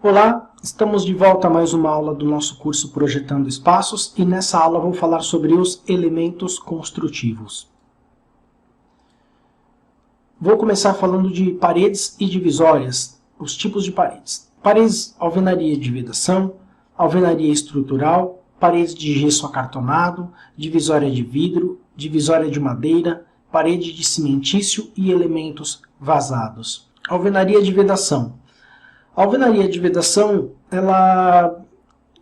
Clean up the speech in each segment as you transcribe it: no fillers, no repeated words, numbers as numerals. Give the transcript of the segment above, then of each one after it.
Olá, estamos de volta a mais uma aula do nosso curso Projetando Espaços e nessa aula vou falar sobre os elementos construtivos. Vou começar falando de paredes e divisórias, os tipos de paredes. Paredes, alvenaria de vedação, alvenaria estrutural, paredes de gesso acartonado, divisória de vidro, divisória de madeira, parede de cimentício e elementos vazados. Alvenaria de vedação. A alvenaria de vedação, ela,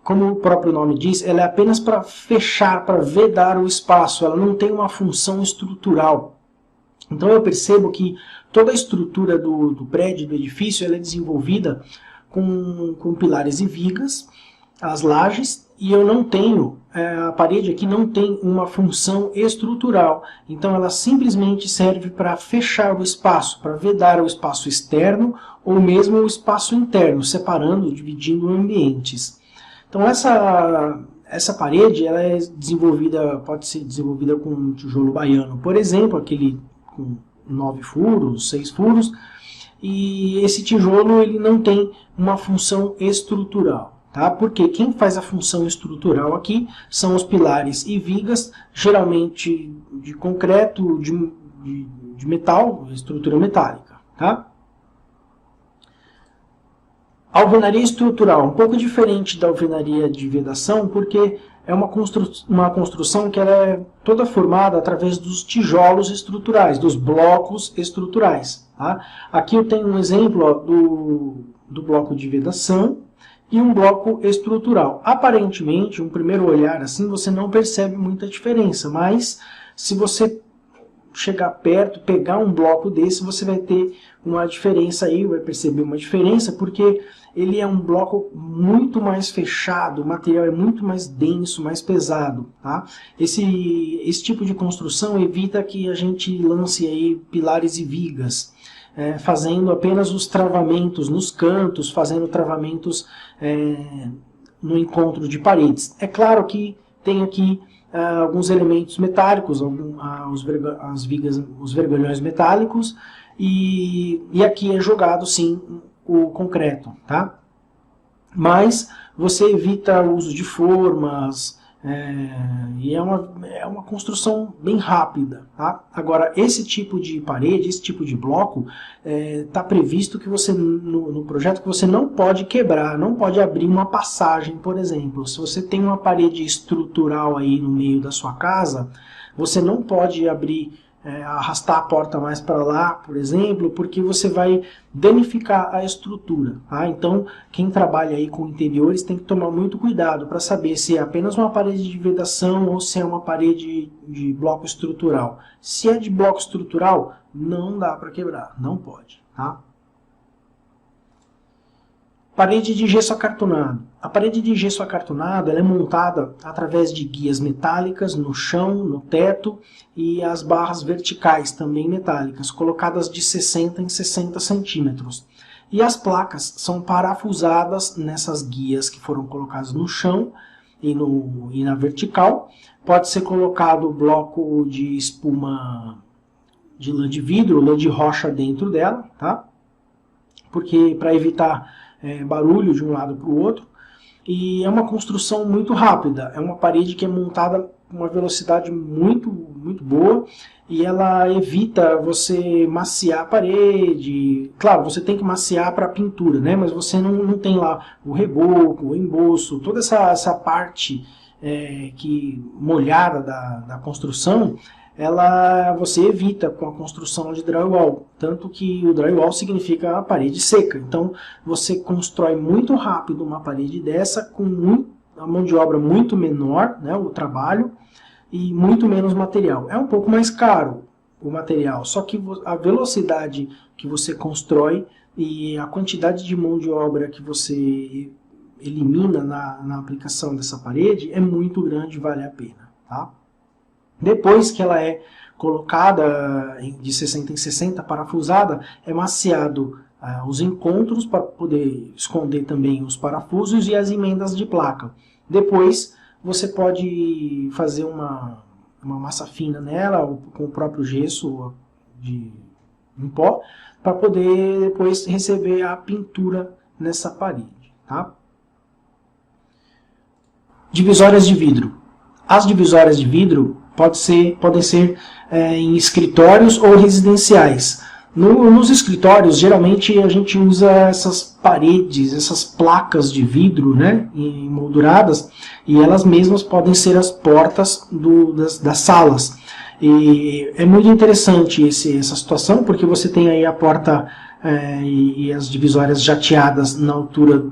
como o próprio nome diz, ela é apenas para fechar, para vedar o espaço, ela não tem uma função estrutural. Então eu percebo que toda a estrutura do prédio, do edifício, ela é desenvolvida com pilares e vigas, as lajes, e eu não tenho, a parede aqui não tem uma função estrutural, então ela simplesmente serve para fechar o espaço, para vedar o espaço externo ou mesmo o espaço interno, separando, dividindo ambientes. Então essa parede ela é desenvolvida, pode ser desenvolvida com um tijolo baiano, por exemplo, aquele com 9 furos, 6 furos, e esse tijolo ele não tem uma função estrutural. Tá? Porque quem faz a função estrutural aqui são os pilares e vigas, geralmente de concreto, de metal, estrutura metálica. Tá? A alvenaria estrutural, um pouco diferente da alvenaria de vedação, porque é uma construção que ela é toda formada através dos tijolos estruturais, dos blocos estruturais. Tá? Aqui eu tenho um exemplo ó, do bloco de vedação, e um bloco estrutural. Aparentemente, um primeiro olhar assim, você não percebe muita diferença, mas se você chegar perto, pegar um bloco desse, você vai ter uma diferença aí, vai perceber uma diferença, porque ele é um bloco muito mais fechado, o material é muito mais denso, mais pesado. Tá? Esse tipo de construção evita que a gente lance aí pilares e vigas, fazendo apenas os travamentos nos cantos, fazendo travamentos no encontro de paredes. É claro que tem aqui alguns elementos metálicos, os vergalhões metálicos, e aqui é jogado sim o concreto. Tá? Mas você evita o uso de formas, e é uma construção bem rápida. Tá? Agora, esse tipo de parede, esse tipo de bloco, está previsto que você, no projeto, que você não pode quebrar, não pode abrir uma passagem, por exemplo. Se você tem uma parede estrutural aí no meio da sua casa, você não pode abrir, arrastar a porta mais para lá, por exemplo, porque você vai danificar a estrutura. Tá? Então, quem trabalha aí com interiores tem que tomar muito cuidado para saber se é apenas uma parede de vedação ou se é uma parede de bloco estrutural. Se é de bloco estrutural, não dá para quebrar, não pode. Tá? Parede de gesso acartonado. A parede de gesso acartonado ela é montada através de guias metálicas no chão, no teto e as barras verticais também metálicas, colocadas de 60 em 60 centímetros. E as placas são parafusadas nessas guias que foram colocadas no chão e na vertical. Pode ser colocado bloco de espuma de lã de vidro, lã de rocha dentro dela, tá? Porque para evitar barulho de um lado para o outro, e é uma construção muito rápida, é uma parede que é montada com uma velocidade muito boa, e ela evita você maciar a parede. Claro, você tem que maciar para a pintura, né? Mas você não tem lá o reboco, o emboço, toda essa parte molhada da construção, você evita com a construção de drywall, tanto que o drywall significa a parede seca. Então você constrói muito rápido uma parede dessa com a mão de obra muito menor, né, o trabalho, e muito menos material. É um pouco mais caro o material, só que a velocidade que você constrói e a quantidade de mão de obra que você elimina na aplicação dessa parede é muito grande, vale a pena. Tá? Depois que ela é colocada de 60 em 60, parafusada, é maciado os encontros para poder esconder também os parafusos e as emendas de placa. Depois você pode fazer uma massa fina nela, com o próprio gesso em pó, para poder depois receber a pintura nessa parede. tá? Divisórias de vidro. As divisórias de vidro podem ser em escritórios ou residenciais. Nos escritórios, geralmente a gente usa essas paredes, essas placas de vidro, né, emolduradas, e elas mesmas podem ser as portas das salas. E é muito interessante essa situação, porque você tem aí a porta e as divisórias jateadas na altura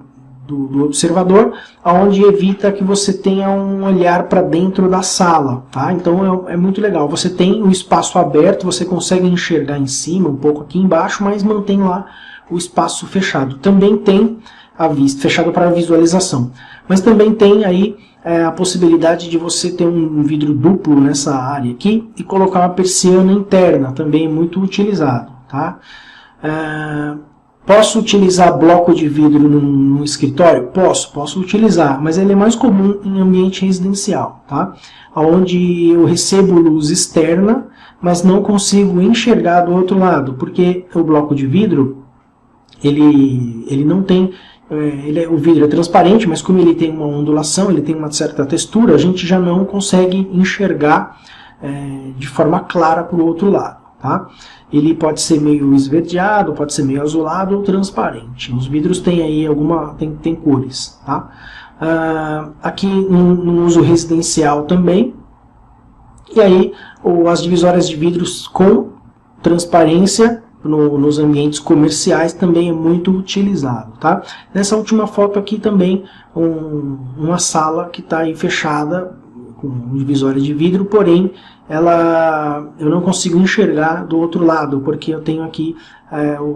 do observador, onde evita que você tenha um olhar para dentro da sala, tá? Então é muito legal. Você tem o espaço aberto, você consegue enxergar em cima, um pouco aqui embaixo, mas mantém lá o espaço fechado. Também tem a vista, fechado para visualização. Mas também tem aí a possibilidade de você ter um vidro duplo nessa área aqui e colocar uma persiana interna, também é muito utilizado, tá? Posso utilizar bloco de vidro no escritório? Posso utilizar, mas ele é mais comum em ambiente residencial, tá? Onde eu recebo luz externa, mas não consigo enxergar do outro lado, porque o bloco de vidro, ele não tem... o vidro é transparente, mas como ele tem uma ondulação, ele tem uma certa textura, a gente já não consegue enxergar de forma clara para o outro lado, tá? Ele pode ser meio esverdeado, pode ser meio azulado ou transparente. Os vidros têm aí tem cores, tá? Aqui no uso residencial também. E aí as divisórias de vidros com transparência nos ambientes comerciais também é muito utilizado, tá? Nessa última foto aqui também uma sala que está aí fechada com divisória de vidro, porém eu não consigo enxergar do outro lado, porque eu tenho aqui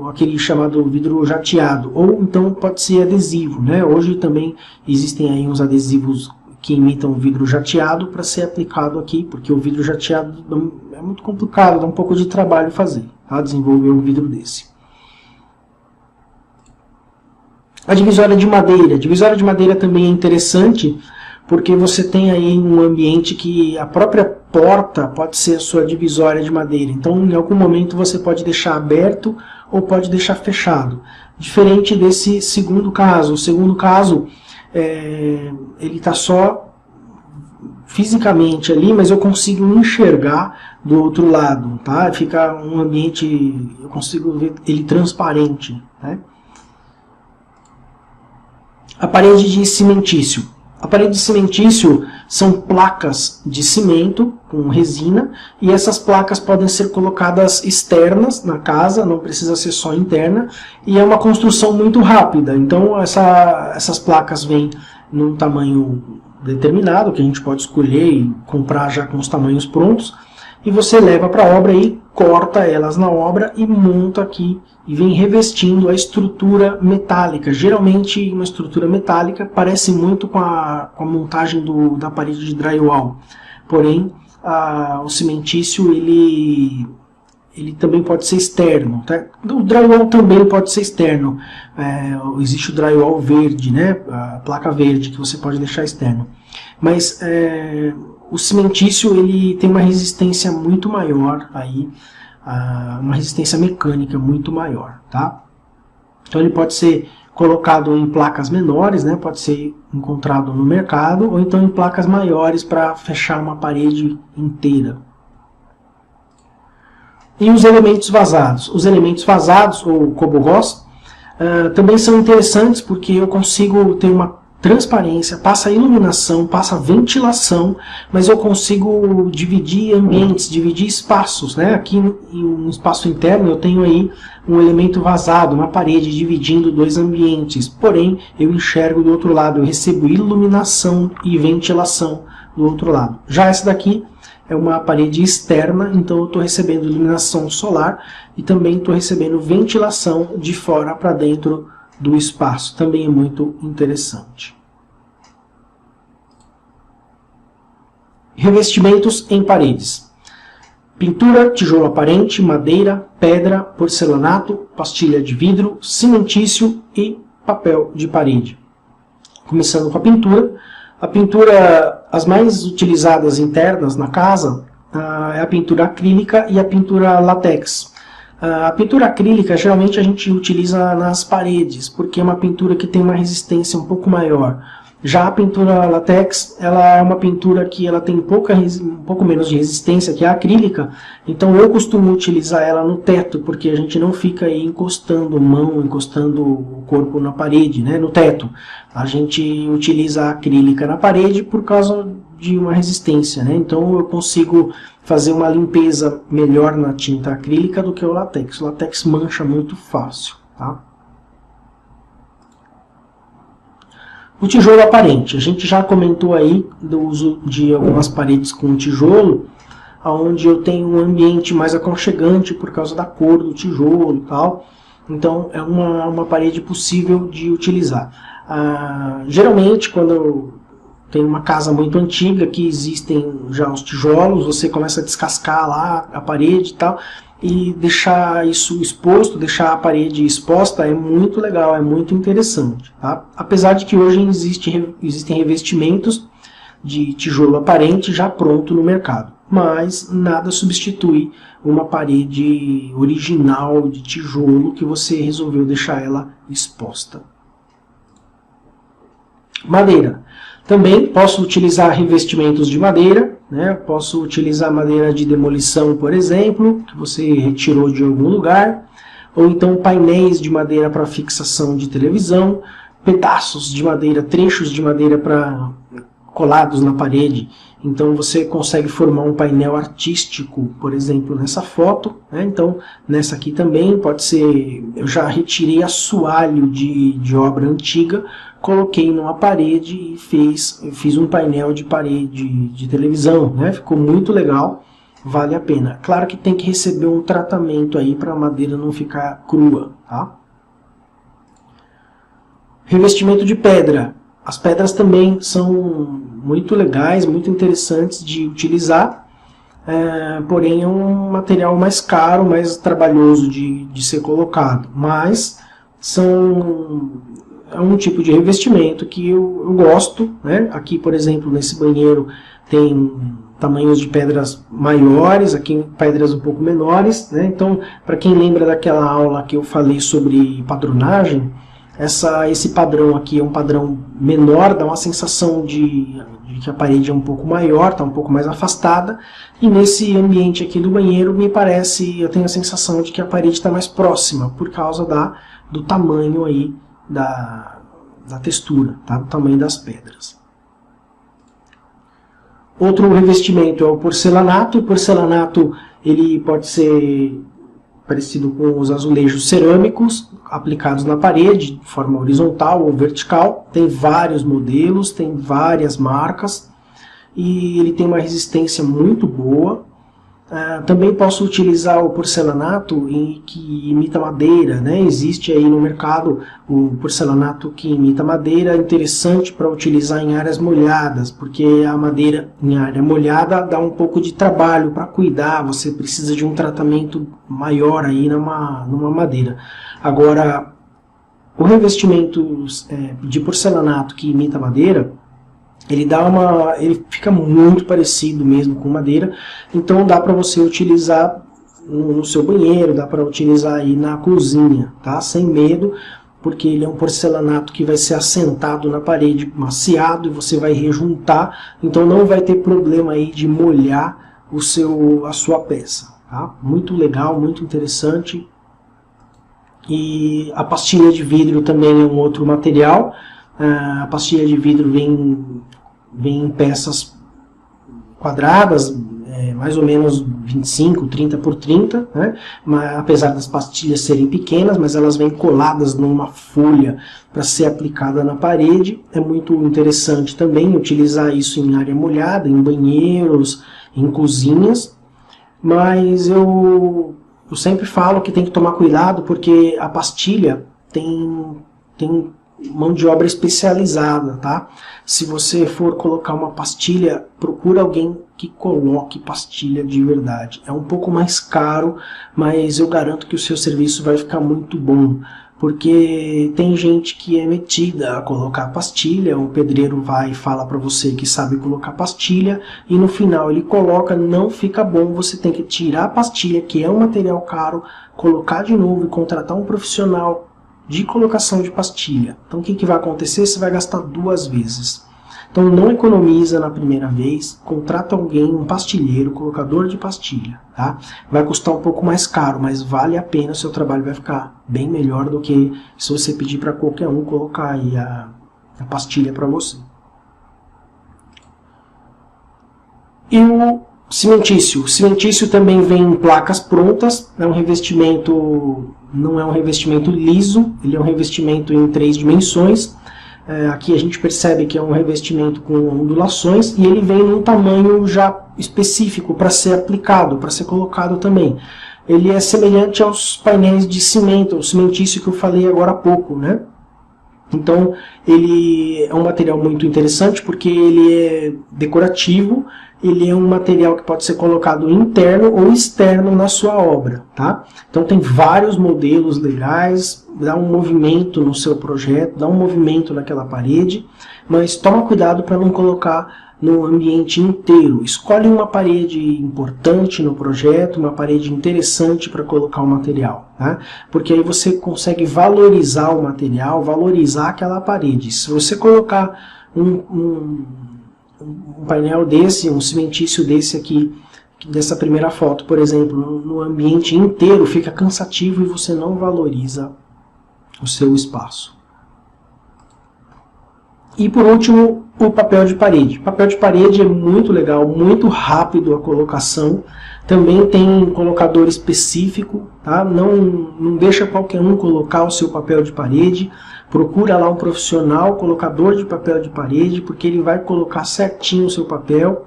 aquele chamado vidro jateado, ou então pode ser adesivo, né? Hoje também existem aí uns adesivos que imitam o vidro jateado para ser aplicado aqui, porque o vidro jateado é muito complicado, dá um pouco de trabalho fazer, tá? Desenvolver um vidro desse. A divisória de madeira. A divisória de madeira também é interessante, porque você tem aí um ambiente que a própria porta pode ser a sua divisória de madeira. Então, em algum momento você pode deixar aberto ou pode deixar fechado. Diferente desse segundo caso. O segundo caso, ele está só fisicamente ali, mas eu consigo enxergar do outro lado, tá? Fica um ambiente, eu consigo ver ele transparente, né? A parede de cimentício. A parede de cimentício são placas de cimento com resina, e essas placas podem ser colocadas externas na casa, não precisa ser só interna, e é uma construção muito rápida. Então essas placas vêm num tamanho determinado, que a gente pode escolher e comprar já com os tamanhos prontos, e você leva para a obra e corta elas na obra e monta aqui e vem revestindo a estrutura metálica. Geralmente uma estrutura metálica parece muito com a montagem da parede de drywall, porém o cimentício ele também pode ser externo, tá? O drywall também pode ser externo. Existe o drywall verde, né? A placa verde que você pode deixar externo, mas o cimentício ele tem uma resistência muito maior, aí, uma resistência mecânica muito maior, tá? Então ele pode ser colocado em placas menores, né? Pode ser encontrado no mercado, ou então em placas maiores para fechar uma parede inteira. E os elementos vazados. Os elementos vazados, ou cobogós, também são interessantes porque eu consigo ter uma transparência, passa iluminação, passa ventilação, mas eu consigo dividir ambientes, dividir espaços, né? Aqui no espaço interno eu tenho aí um elemento vazado, uma parede dividindo dois ambientes, porém eu enxergo do outro lado, eu recebo iluminação e ventilação do outro lado. Já essa daqui é uma parede externa, então eu estou recebendo iluminação solar e também estou recebendo ventilação de fora para dentro do espaço. Também é muito interessante. Revestimentos em paredes. Pintura, tijolo aparente, madeira, pedra, porcelanato, pastilha de vidro, cimentício e papel de parede. Começando com a pintura. A pintura, as mais utilizadas internas na casa, é a pintura acrílica e a pintura látex. A pintura acrílica geralmente a gente utiliza nas paredes, porque é uma pintura que tem uma resistência um pouco maior. Já a pintura látex, ela é uma pintura que ela tem um pouco menos de resistência que a acrílica, então eu costumo utilizar ela no teto, porque a gente não fica aí encostando mão, encostando o corpo na parede, né, no teto. A gente utiliza a acrílica na parede por causa de uma resistência, né, então eu consigo fazer uma limpeza melhor na tinta acrílica do que o látex. O látex mancha muito fácil, tá? O tijolo aparente, a gente já comentou aí do uso de algumas paredes com tijolo, onde eu tenho um ambiente mais aconchegante por causa da cor do tijolo e tal. Então é uma parede possível de utilizar. Geralmente quando eu tenho uma casa muito antiga que existem já os tijolos, você começa a descascar lá a parede e tal, e deixar isso exposto, deixar a parede exposta é muito legal, é muito interessante, tá? Apesar de que hoje existem revestimentos de tijolo aparente já pronto no mercado, mas nada substitui uma parede original de tijolo que você resolveu deixar ela exposta. Madeira. Também posso utilizar revestimentos de madeira, né? Posso utilizar madeira de demolição, por exemplo, que você retirou de algum lugar, ou então painéis de madeira para fixação de televisão, pedaços de madeira, trechos de madeira colados na parede. Então você consegue formar um painel artístico, por exemplo, nessa foto, né? Então nessa aqui também pode ser, eu já retirei assoalho de obra antiga, coloquei numa parede e fiz um painel de parede de televisão, né? Ficou muito legal, vale a pena. Claro que tem que receber um tratamento aí para a madeira não ficar crua, tá? Revestimento de pedra. As pedras também são muito legais, muito interessantes de utilizar, porém é um material mais caro, mais trabalhoso de ser colocado, mas é um tipo de revestimento que eu gosto, né? Aqui, por exemplo, nesse banheiro tem tamanhos de pedras maiores, aqui pedras um pouco menores, né? Então, para quem lembra daquela aula que eu falei sobre padronagem, esse padrão aqui é um padrão menor, dá uma sensação de que a parede é um pouco maior, está um pouco mais afastada, e nesse ambiente aqui do banheiro, me parece, eu tenho a sensação de que a parede está mais próxima, por causa do tamanho aí da textura, tá? Do tamanho das pedras. Outro revestimento é o porcelanato. O porcelanato ele pode ser parecido com os azulejos cerâmicos aplicados na parede, de forma horizontal ou vertical. Tem vários modelos, tem várias marcas e ele tem uma resistência muito boa. Também posso utilizar o porcelanato que imita madeira, né? Existe aí no mercado o porcelanato que imita madeira, interessante para utilizar em áreas molhadas, porque a madeira em área molhada dá um pouco de trabalho para cuidar, você precisa de um tratamento maior aí numa madeira. Agora, o revestimento de porcelanato que imita madeira, ele fica muito parecido mesmo com madeira, então dá para você utilizar no seu banheiro, dá para utilizar aí na cozinha, tá? Sem medo, porque ele é um porcelanato que vai ser assentado na parede, maciado, e você vai rejuntar, então não vai ter problema aí de molhar a sua peça, tá? Muito legal, muito interessante. E a pastilha de vidro também é um outro material. A pastilha de vidro vem em peças quadradas, mais ou menos 25, 30 por 30, né? Mas, apesar das pastilhas serem pequenas, mas elas vêm coladas numa folha para ser aplicada na parede. É muito interessante também utilizar isso em área molhada, em banheiros, em cozinhas, mas eu sempre falo que tem que tomar cuidado porque a pastilha tem mão de obra especializada, tá? Se você for colocar uma pastilha, procura alguém que coloque pastilha de verdade. É um pouco mais caro, mas eu garanto que o seu serviço vai ficar muito bom, Porque tem gente que é metida a colocar pastilha, o pedreiro vai e fala para você que sabe colocar pastilha, e no final ele coloca, não fica bom, você tem que tirar a pastilha, que é um material caro, colocar de novo e contratar um profissional de colocação de pastilha. Então o que vai acontecer? Você vai gastar 2 vezes. Então não economiza na primeira vez, contrata alguém, um pastilheiro, colocador de pastilha, tá? Vai custar um pouco mais caro, mas vale a pena, o seu trabalho vai ficar bem melhor do que se você pedir para qualquer um colocar aí a pastilha para você. E o cimentício. O cimentício também vem em placas prontas, é um revestimento, não é um revestimento liso, ele é um revestimento em 3 dimensões. Aqui a gente percebe que é um revestimento com ondulações e ele vem num tamanho já específico para ser aplicado, para ser colocado também. Ele é semelhante aos painéis de cimento, o cimentício que eu falei agora há pouco, né? Então ele é um material muito interessante porque ele é decorativo, ele é um material que pode ser colocado interno ou externo na sua obra, tá? Então tem vários modelos legais, dá um movimento no seu projeto, dá um movimento naquela parede, mas toma cuidado para não colocar no ambiente inteiro. Escolhe uma parede importante no projeto, uma parede interessante para colocar o material, tá? Porque aí você consegue valorizar o material, valorizar aquela parede. Se você colocar um painel desse, um cimentício desse aqui, dessa primeira foto, por exemplo, no ambiente inteiro, fica cansativo e você não valoriza o seu espaço. E por último, o papel de parede. O papel de parede é muito legal, muito rápido a colocação. Também tem colocador específico, tá? Não deixa qualquer um colocar o seu papel de parede. Procura lá um profissional, colocador de papel de parede, porque ele vai colocar certinho o seu papel,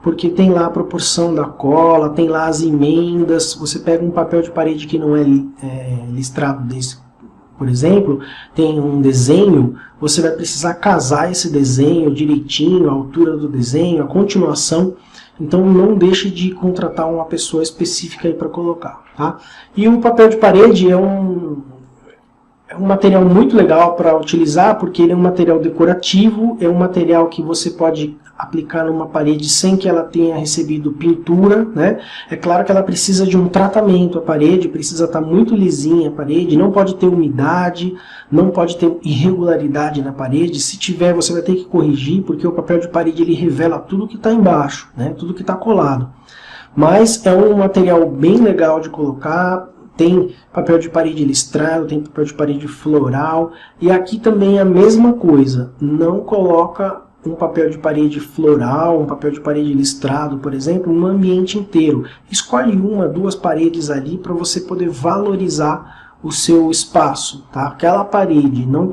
porque tem lá a proporção da cola, tem lá as emendas. Você pega um papel de parede que não é listrado desse, por exemplo, tem um desenho, você vai precisar casar esse desenho direitinho, a altura do desenho, a continuação. Então não deixe de contratar uma pessoa específica aí para colocar, tá? E o papel de parede é um material muito legal para utilizar, porque ele é um material decorativo, é um material que você pode aplicar numa parede sem que ela tenha recebido pintura, né? É claro que ela precisa de um tratamento, a parede precisa estar muito lisinha, a parede não pode ter umidade, não pode ter irregularidade na parede. Se tiver, você vai ter que corrigir, porque o papel de parede ele revela tudo que está embaixo, né? Tudo que está colado. Mas é um material bem legal de colocar. Tem papel de parede listrado, tem papel de parede floral. E aqui também é a mesma coisa. Não coloca um papel de parede floral, um papel de parede listrado, por exemplo, no ambiente inteiro. Escolhe 1, 2 paredes ali para você poder valorizar o seu espaço, tá? Aquela parede, não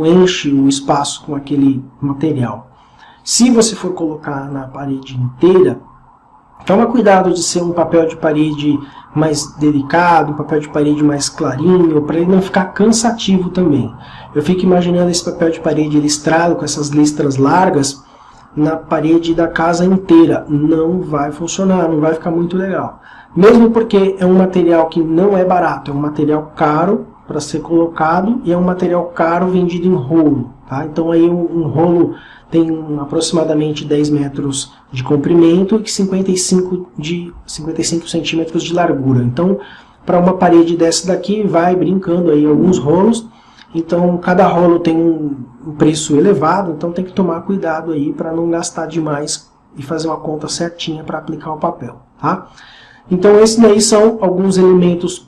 enche o espaço com aquele material. Se você for colocar na parede inteira, toma cuidado de ser um papel de parede mais delicado, um papel de parede mais clarinho, para ele não ficar cansativo também. Eu fico imaginando esse papel de parede listrado, com essas listras largas, na parede da casa inteira. Não vai funcionar, não vai ficar muito legal. Mesmo porque é um material que não é barato, é um material caro para ser colocado, e é um material caro vendido em rolo, tá? Então aí um rolo tem aproximadamente 10 metros de comprimento e 55 centímetros de largura. Então, para uma parede dessa daqui, vai brincando aí alguns rolos. Então, cada rolo tem um preço elevado, então tem que tomar cuidado aí para não gastar demais e fazer uma conta certinha para aplicar o papel, tá? Então, esses daí são alguns elementos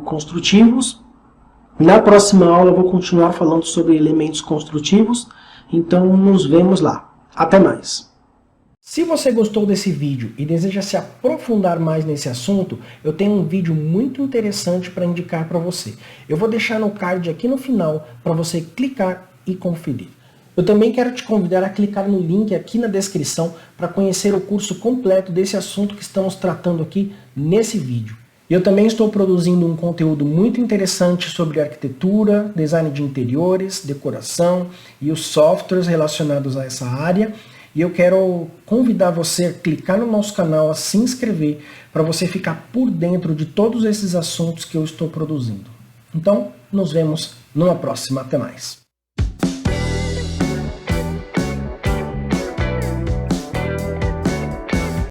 construtivos. Na próxima aula eu vou continuar falando sobre elementos construtivos. Então, nos vemos lá. Até mais! Se você gostou desse vídeo e deseja se aprofundar mais nesse assunto, eu tenho um vídeo muito interessante para indicar para você. Eu vou deixar no card aqui no final para você clicar e conferir. Eu também quero te convidar a clicar no link aqui na descrição para conhecer o curso completo desse assunto que estamos tratando aqui nesse vídeo. Eu também estou produzindo um conteúdo muito interessante sobre arquitetura, design de interiores, decoração e os softwares relacionados a essa área. E eu quero convidar você a clicar no nosso canal, a se inscrever, para você ficar por dentro de todos esses assuntos que eu estou produzindo. Então, nos vemos numa próxima. Até mais.